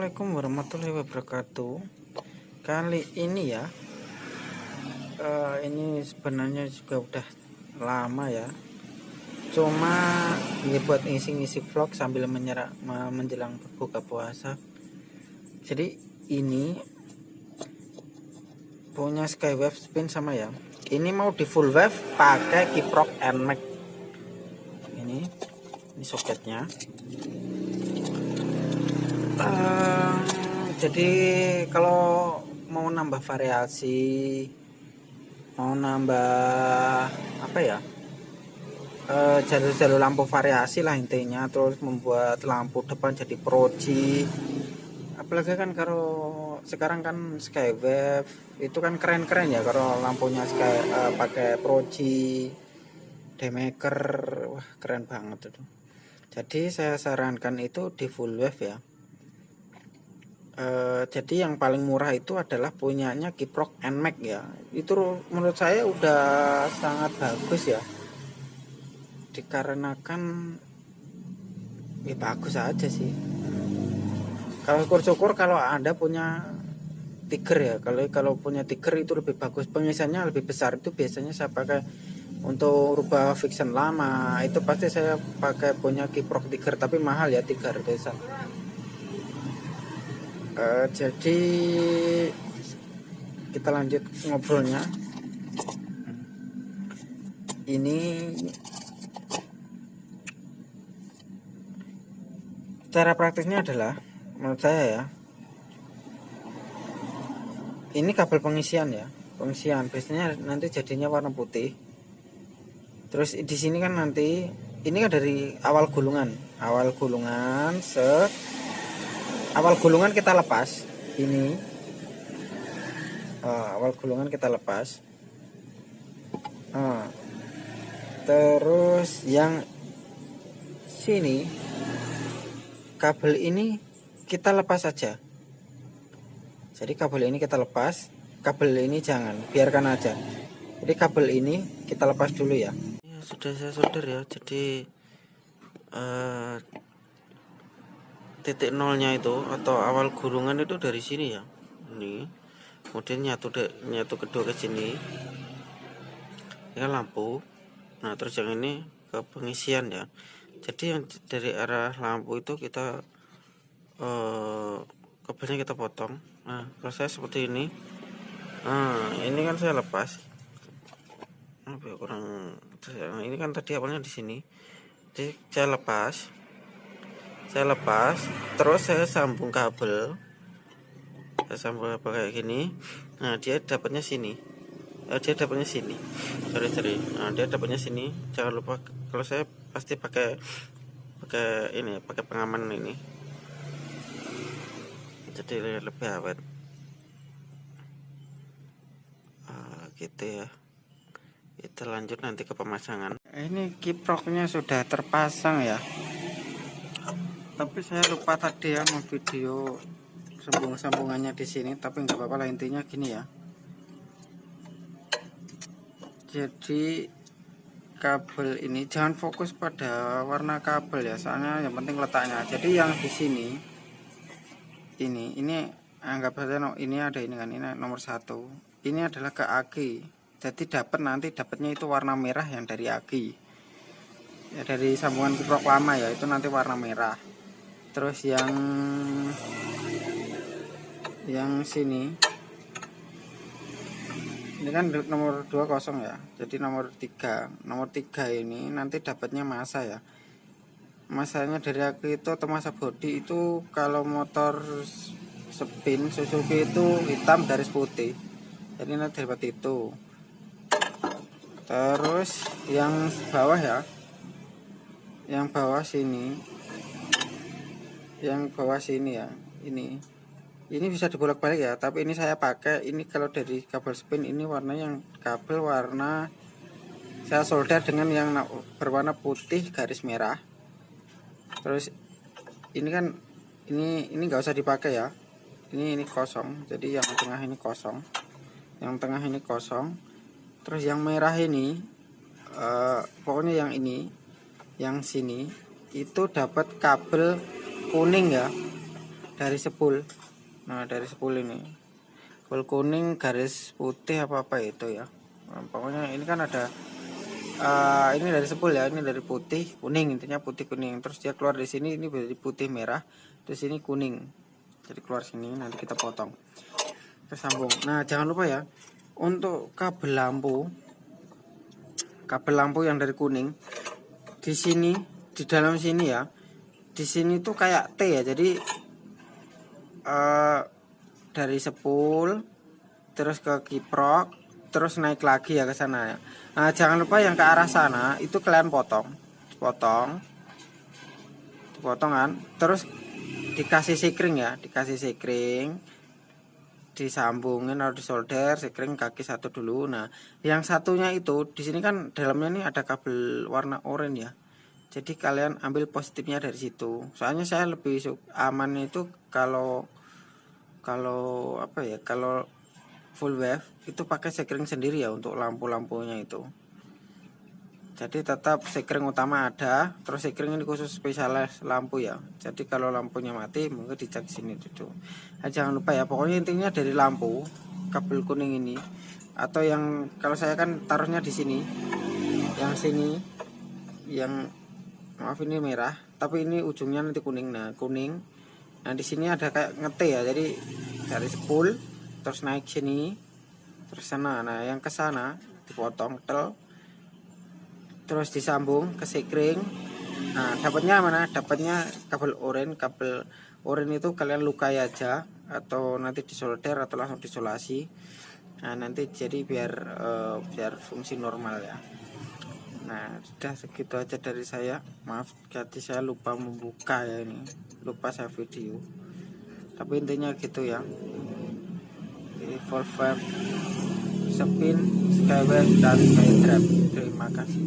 Assalamualaikum warahmatullahi wabarakatuh. Kali ini ya, ini sebenarnya juga udah lama ya. Cuma ya buat ngisi-ngisi vlog sambil menjelang buka puasa. Jadi ini punya Skywave Spin sama ya. Ini mau di full wave pakai kiprok NMAX. Ini soketnya. Jadi kalau mau nambah variasi, mau nambah apa ya, jalur-jalur lampu variasi lah intinya, terus membuat lampu depan jadi proji. Apalagi kan kalau sekarang kan Skywave itu kan keren-keren ya, kalau lampunya pakai proji daymaker, wah keren banget itu. Jadi saya sarankan itu di full wave ya. Jadi yang paling murah itu adalah punyanya kiprok NMAX ya. Itu menurut saya udah sangat bagus ya, dikarenakan ya bagus aja sih. Kalau syukur-syukur kalau Anda punya Tiger ya, kalau punya Tiger itu lebih bagus, pengisiannya lebih besar. Itu biasanya saya pakai untuk rubah fiction lama, itu pasti saya pakai punya kiprok Tiger, tapi mahal ya, 300-an. Jadi kita lanjut ngobrolnya. Ini cara praktisnya adalah, menurut saya ya, ini kabel pengisian ya, pengisian biasanya nanti jadinya warna putih. Terus di sini kan nanti ini kan dari awal gulungan kita lepas ini, awal gulungan kita lepas. Terus yang sini kabel ini kita lepas saja. Jadi kabel ini kita lepas, kabel ini jangan, biarkan aja. Jadi kabel ini kita lepas dulu ya. Ya sudah saya solder ya. Jadi titik nolnya itu atau awal gulungan itu dari sini ya. Ini kemudian nyatu kedua ke sini. Ini kan lampu. Nah terus yang ini ke pengisian ya. Jadi yang dari arah lampu itu kita kabelnya kita potong. Nah kalau saya seperti ini. Nah ini kan saya lepas. Ini kan tadi awalnya di sini. Jadi saya lepas, terus saya sambung kabel. Saya sambung kabel kayak gini. Nah dia dapatnya sini. Nah, dia dapatnya sini. Jangan lupa, kalau saya pasti pakai pengaman ini. Jadi lebih awet. Gitu ya. Kita lanjut nanti ke pemasangan. Ini kiproknya sudah terpasang ya. Tapi saya lupa tadi ya mau video sambungannya di sini, tapi nggak apa-apa lah, intinya gini ya. Jadi kabel ini jangan fokus pada warna kabel ya, soalnya yang penting letaknya. Jadi yang di sini ini anggap saja ini ada ini kan, ini nomor 1. Ini adalah ke aki. Jadi dapatnya itu warna merah yang dari aki. Ya, dari sambungan kiprok lama ya, itu nanti warna merah. Terus yang sini ini kan nomor 20 ya. Jadi nomor 3 ini nanti dapatnya massa ya. Masanya dari aki itu atau massa body itu, kalau motor spin Suzuki itu hitam garis putih. Jadi nanti dapat itu. Terus yang bawah ya, yang bawah sini ya, ini bisa dibolak-balik ya, tapi ini saya pakai ini, kalau dari kabel spin ini warnanya kabel warna saya solder dengan yang berwarna putih garis merah. Terus ini kan ini nggak usah dipakai ya, ini kosong. Jadi yang tengah ini kosong, terus yang merah ini pokoknya yang ini, yang sini itu dapat kabel kuning ya. dari spool. Nah, dari spool ini full kuning garis putih apa itu ya. Nah, pokoknya ini kan ada ini dari spool ya, ini dari putih kuning, intinya putih kuning, terus dia keluar di sini, ini dari putih merah, terus ini kuning, jadi keluar sini. Nanti kita potong terus sambung. Nah, jangan lupa ya, untuk kabel lampu yang dari kuning di sini, di dalam sini ya, di sini tuh kayak T ya, jadi dari spool terus ke kiprok, terus naik lagi ya ke sana ya. Nah, jangan lupa yang ke arah sana itu kalian potong kan, terus dikasih sikring ya, disambungin atau disolder sikring kaki satu dulu. Nah, yang satunya itu di sini kan dalamnya nih ada kabel warna oranye ya, jadi kalian ambil positifnya dari situ. Soalnya saya lebih aman itu kalau apa ya, kalau full wave itu pakai sekring sendiri ya untuk lampu-lampunya itu. Jadi tetap sekring utama ada, terus sekring ini khusus spesialis lampu ya. Jadi kalau lampunya mati mungkin dicek sini dulu. Nah, jangan lupa ya, pokoknya intinya dari lampu kabel kuning ini, atau yang kalau saya kan taruhnya di sini, yang sini, yang maaf ini merah, tapi ini ujungnya nanti kuning. Nah, kuning. Nah, di sini ada kayak ngete ya, jadi dari spool terus naik sini terus sana. Nah, yang ke sana dipotong terus disambung ke sekring. Nah, dapatnya mana? Dapatnya kabel oranye itu kalian lukai aja, atau nanti disolder atau langsung disolasi. Nah, nanti jadi biar fungsi normal ya. Nah, sudah segitu aja dari saya. Maaf jadi saya lupa membuka ya, ini lupa saya video, tapi intinya gitu ya. Volvo, Spin, Skyway, dan Skydrap. Terima kasih.